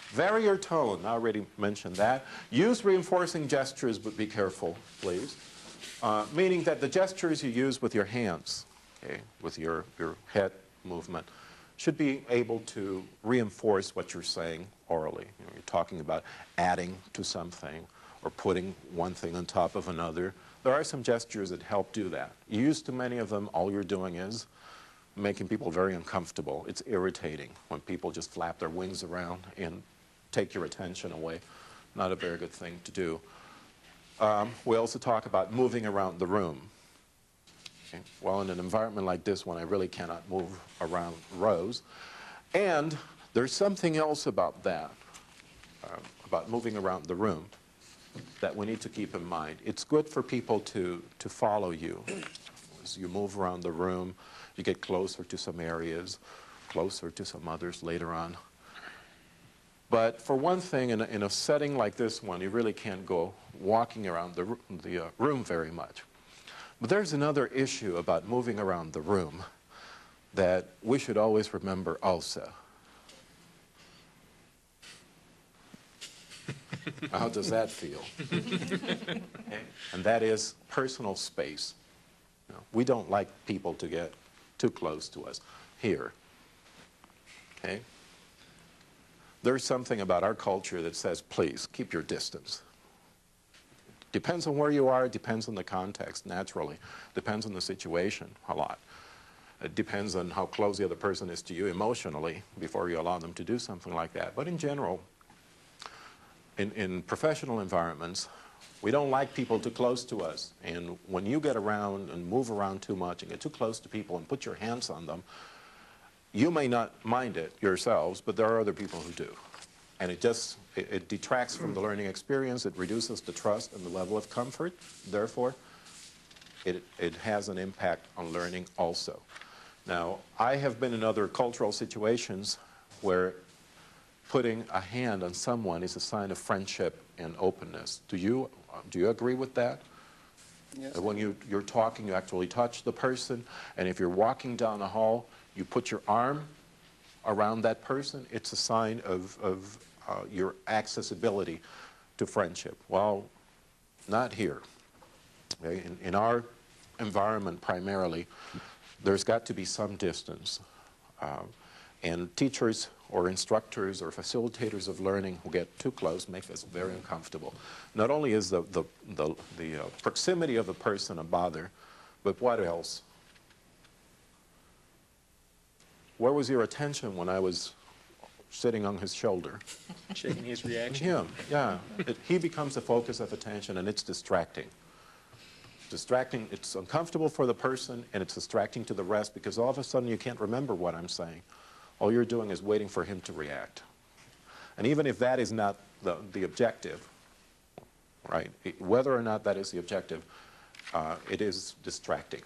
Vary your tone. I already mentioned that. Use reinforcing gestures, but be careful, please. Meaning that the gestures you use with your hands, okay, with your head movement, should be able to reinforce what you're saying orally. You know, you're talking about adding to something or putting one thing on top of another. There are some gestures that help do that. You use too many of them, all you're doing is making people very uncomfortable. It's irritating when people just flap their wings around and take your attention away. Not a very good thing to do. We also talk about moving around the room. Okay. Well, in an environment like this one, I really cannot move around rows. And there's something else about that, about moving around the room, that we need to keep in mind. It's good for people to follow you. As you move around the room, you get closer to some areas, closer to some others later on. But for one thing, in a setting like this one, you really can't go walking around the room very much. But there's another issue about moving around the room that we should always remember also. How does that feel? Okay. And that is personal space. You know, we don't like people to get too close to us here. Okay? There's something about our culture that says, please, keep your distance. Depends on where you are, depends on the context, naturally. Depends on the situation a lot. It depends on how close the other person is to you emotionally before you allow them to do something like that. But in general, in professional environments, we don't like people too close to us. And when you get around and move around too much and get too close to people and put your hands on them, you may not mind it yourselves, but there are other people who do. And it detracts from the learning experience, it reduces the trust and the level of comfort. Therefore, it has an impact on learning also. Now, I have been in other cultural situations where putting a hand on someone is a sign of friendship and openness. Do you agree with that? Yes. That when you're talking, you actually touch the person, and if you're walking down the hall, you put your arm around that person, it's a sign of your accessibility to friendship. Well, not here. Okay? In our environment primarily, there's got to be some distance. And teachers or instructors or facilitators of learning who get too close make us very uncomfortable. Not only is the proximity of the person a bother, but what else? Where was your attention when I was sitting on his shoulder? Checking his reaction. Him, yeah. He becomes the focus of attention, and it's distracting. Distracting, it's uncomfortable for the person, and it's distracting to the rest, because all of a sudden you can't remember what I'm saying. All you're doing is waiting for him to react. And even if that is not the objective, right, whether or not that is the objective, it is distracting.